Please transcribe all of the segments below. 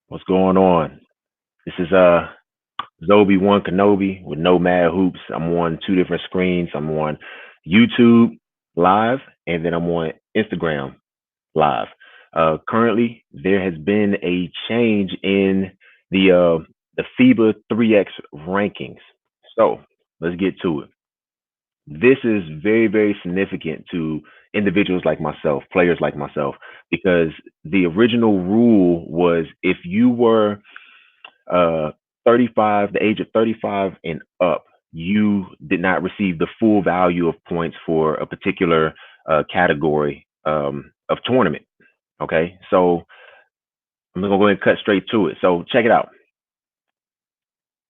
What's going on? This is Zobeone Knobe with Nomadhoops. I'm on two different screens. I'm on YouTube live and then I'm on Instagram live. Currently, there has been a change in the FIBA 3x rankings. So let's get to it. This is very, very significant to individuals like myself, players like myself, because the original rule was if you were uh 35, the age of 35 and up, you did not receive the full value of points for a particular category of tournament. Okay, so I'm gonna go ahead and cut straight to it. So check it out.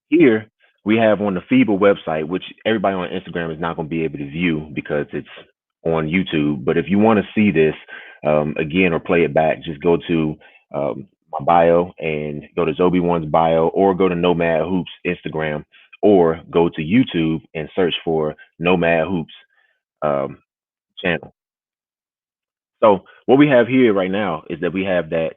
Here we have on the FIBA website, which everybody on Instagram is not going to be able to view because it's on YouTube. But if you want to see this again or play it back, just go to my bio and go to Zobeone's bio, or go to Nomadhoops Instagram, or go to YouTube and search for Nomadhoops um, channel. So what we have here right now is that we have that.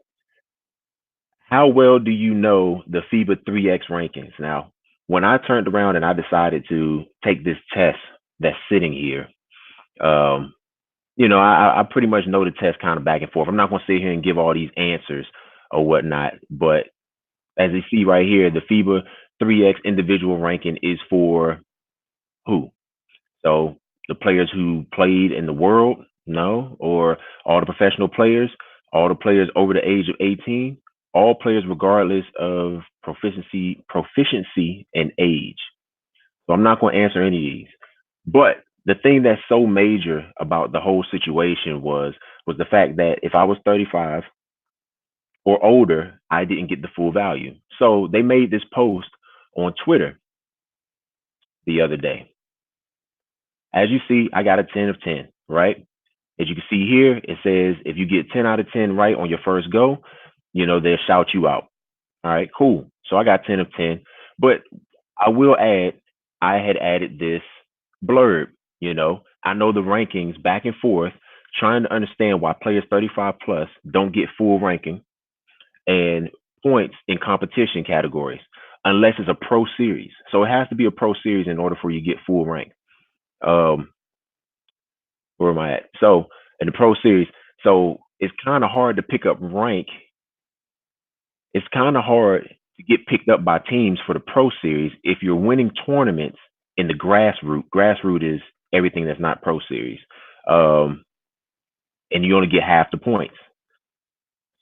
How well do you know the FIBA 3x rankings? Now, when I turned around and I decided to take this test that's sitting here, um, I pretty much know the test kind of back and forth. I'm not going to sit here and give all these answers or whatnot, but as you see right here, the FIBA 3x individual ranking is for who? So the players who played in the world, no, or all the professional players, all the players over the age of 18, all players regardless of proficiency and age. So I'm not going to answer any of these. But the thing that's so major about the whole situation was the fact that if I was 35 or older, I didn't get the full value. So they made this post on Twitter the other day. As you see, I got a 10 of 10, right? As you can see here, it says if you get 10 out of 10 right on your first go, they'll shout you out. All right, cool. So I got 10 of 10. But I will add, I had added this blurb. I know the rankings back and forth, trying to understand why players 35 plus don't get full ranking and points in competition categories unless it's a pro series. So it has to be a pro series in order for you to get full rank. Um, where am I at? So in the pro series, so it's kind of hard to pick up rank. It's kind of hard to get picked up by teams for the pro series if you're winning tournaments in the grassroots. Grassroots is everything that's not pro series, and you only get half the points.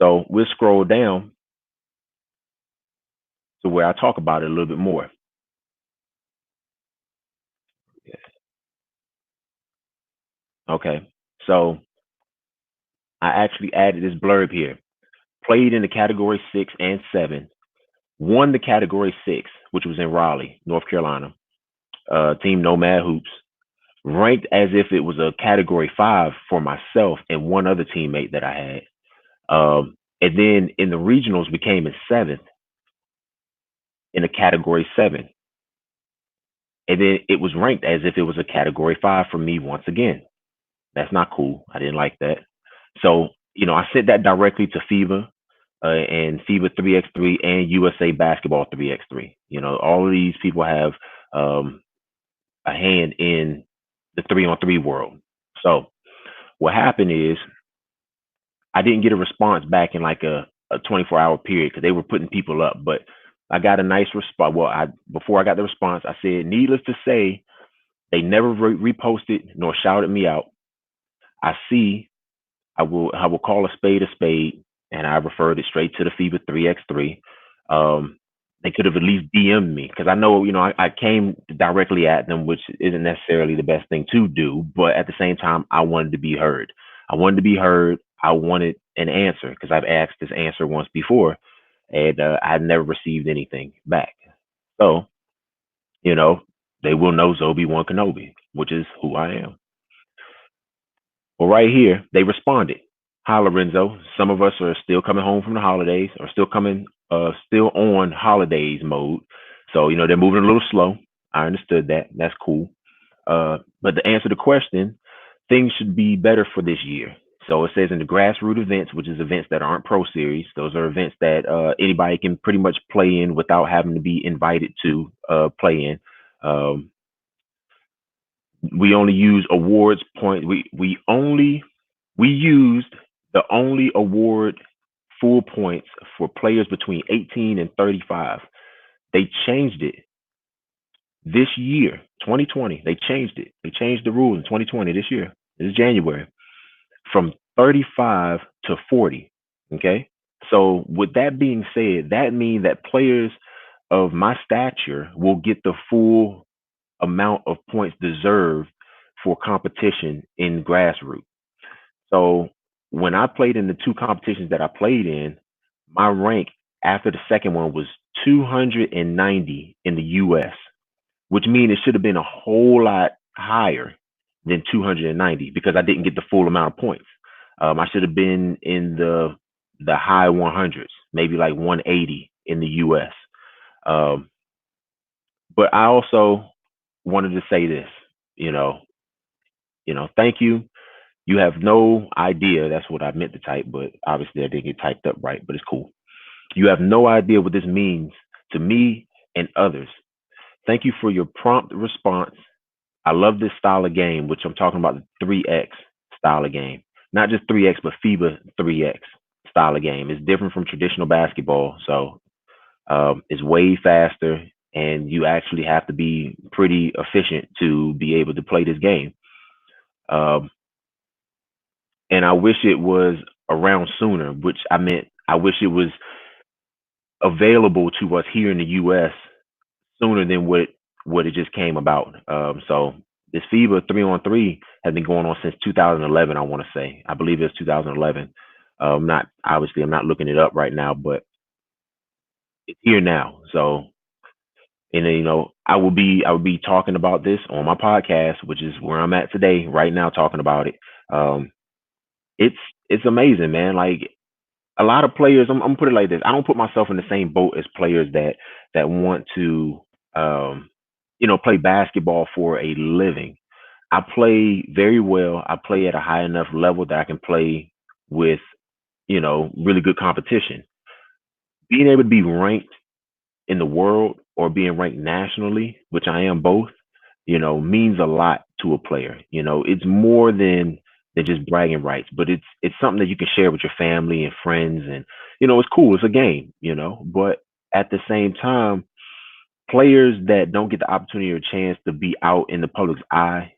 So we'll scroll down to where I talk about it a little bit more. Okay, so I actually added this blurb here. Played in the category 6 and 7, won the category 6, which was in Raleigh, North Carolina. Team Nomadhoops, ranked as if it was a category 5 for myself and one other teammate that I had. And then in the regionals, we came in 7th in a category 7. And then it was ranked as if it was a category 5 for me once again. That's not cool. I didn't like that. So, I sent that directly to FIBA and FIBA 3x3 and USA Basketball 3x3. All of these people have a hand in the 3-on-3 world. So what happened is I didn't get a response back in like a 24-hour period because they were putting people up, but I got a nice response. Well, before I got the response, I said, needless to say, they never reposted nor shouted me out. I will call a spade, and I referred it straight to the FIBA 3x3. They could have at least DM'd me because I know, I came directly at them, which isn't necessarily the best thing to do. But at the same time, I wanted to be heard. I wanted to be heard. I wanted an answer because I've asked this answer once before, and I had never received anything back. So, they will know Zobeone Knobe, which is who I am. Well, right here, they responded. Hi, Lorenzo. Some of us are still coming home from the holidays, or still on holidays mode. So, they're moving a little slow. I understood that. That's cool. But to answer the question, things should be better for this year. So it says in the grassroots events, which is events that aren't pro series. Those are events that anybody can pretty much play in without having to be invited to play in. Um, we only use awards point. We used the only award full points for players between 18 and 35. They changed it this year, 2020. They changed it. They changed the rule in 2020 this year. This is January, from 35 to 40. Okay. So with that being said, that means that players of my stature will get the full amount of points deserved for competition in grassroots. So when I played in the two competitions that I played in, my rank after the second one was 290 in the US, which means it should have been a whole lot higher than 290 because I didn't get the full amount of points. I should have been in the high 100s, maybe like 180 in the US. Um, but I also wanted to say this, you know, thank you. You have no idea. That's what I meant to type, but obviously I didn't get typed up right, but it's cool. You have no idea what this means to me and others. Thank you for your prompt response. I love this style of game, which I'm talking about the 3x style of game. Not just 3x, but FIBA 3x style of game. It's different from traditional basketball. So it's way faster, and you actually have to be pretty efficient to be able to play this game. Um, and I wish it was around sooner, which I meant I wish it was available to us here in the U.S. sooner than what it just came about. So this FIBA 3-on-3 has been going on since 2011. I want to say, I believe it's 2011. Not obviously, I'm not looking it up right now, but it's here now. So, and then, I will be talking about this on my podcast, which is where I'm at today, right now, talking about it. Um, it's it's amazing, man. Like a lot of players, I'm gonna put it like this: I don't put myself in the same boat as players that want to, um, play basketball for a living. I play very well. I play at a high enough level that I can play with, really good competition. Being able to be ranked in the world or being ranked nationally, which I am both, means a lot to a player. It's more than just bragging rights, but it's something that you can share with your family and friends, and it's cool. It's a game, but at the same time, players that don't get the opportunity or chance to be out in the public's eye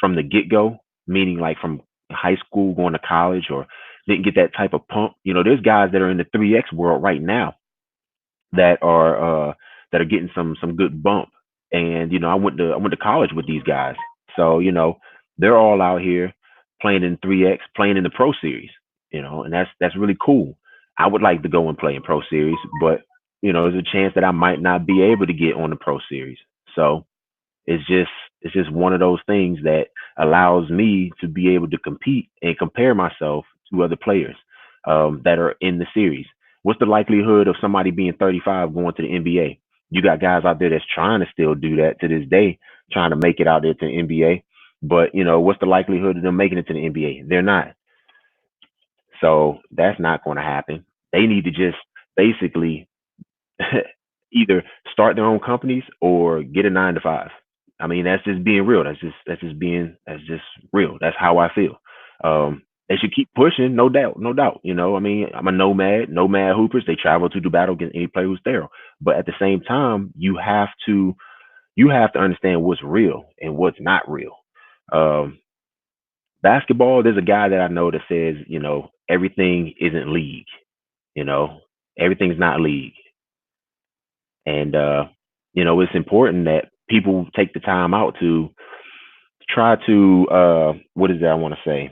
from the get go, meaning like from high school going to college, or didn't get that type of pump. There's guys that are in the 3x world right now that are getting some good bump. And I went to college with these guys. So, they're all out here playing in 3x, playing in the pro series, and that's really cool. I would like to go and play in pro series, but there's a chance that I might not be able to get on the pro series. So it's just it's just one of those things that allows me to be able to compete and compare myself to other players that are in the series. What's the likelihood of somebody being 35 going to the NBA? You got guys out there that's trying to still do that to this day, trying to make it out there to the NBA. But what's the likelihood of them making it to the NBA? They're not. So that's not going to happen. They need to just basically either start their own companies or get a 9 to 5. I mean, that's just being real. That's just real. That's how I feel. They should keep pushing, no doubt, no doubt. I mean, I'm a nomad hoopers. They travel to do battle against any player who's there. But at the same time, you have to understand what's real and what's not real. Um, Basketball, there's a guy that I know that says, everything isn't league. You know, everything's not league. And it's important that people take the time out to try to what is that I want to say?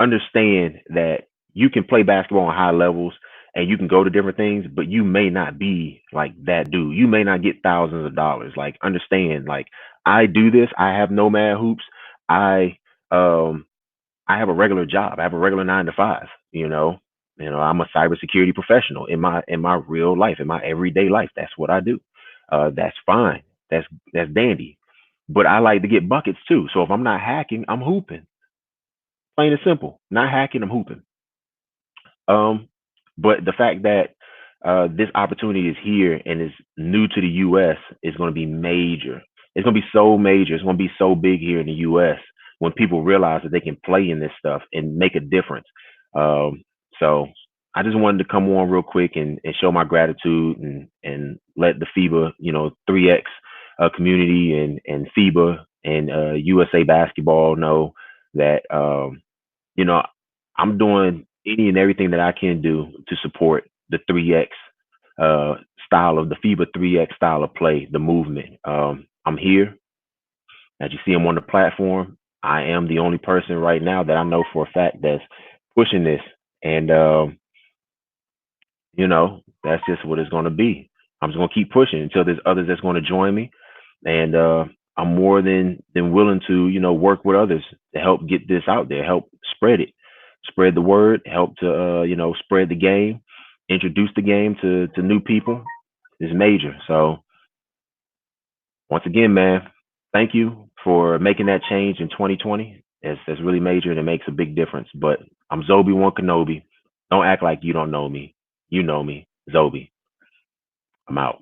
Understand that you can play basketball on high levels and you can go to different things, but you may not be like that dude. You may not get thousands of dollars. Like understand, like I do this, I have nomad hoops. I um I have a regular job. I have a regular 9 to 5. I'm a cybersecurity professional in my real life, in my everyday life. That's what I do. That's fine. That's dandy. But I like to get buckets too. So if I'm not hacking, I'm hooping, Plain and simple. Not hacking, I'm hooping. Um, but the fact that this opportunity is here and is new to the U.S. is going to be major. It's going to be so major. It's going to be so big here in the U.S. when people realize that they can play in this stuff and make a difference. So I just wanted to come on real quick and show my gratitude and let the FIBA, 3X community and FIBA and USA basketball know that you know, I'm doing any and everything that I can do to support the 3X style of the FIBA 3X style of play, the movement. I'm here. As you see, I'm on the platform. I am the only person right now that I know for a fact that's pushing this. And, that's just what it's going to be. I'm just going to keep pushing until there's others that's going to join me. And I'm more than willing to, work with others to help get this out there, help spread it, spread the word, help to, spread the game, introduce the game to new people is major. So once again, man, thank you for making that change in 2020. That's really major and it makes a big difference. But I'm Zobeone Knobe. Don't act like you don't know me. You know me, Zobe. I'm out.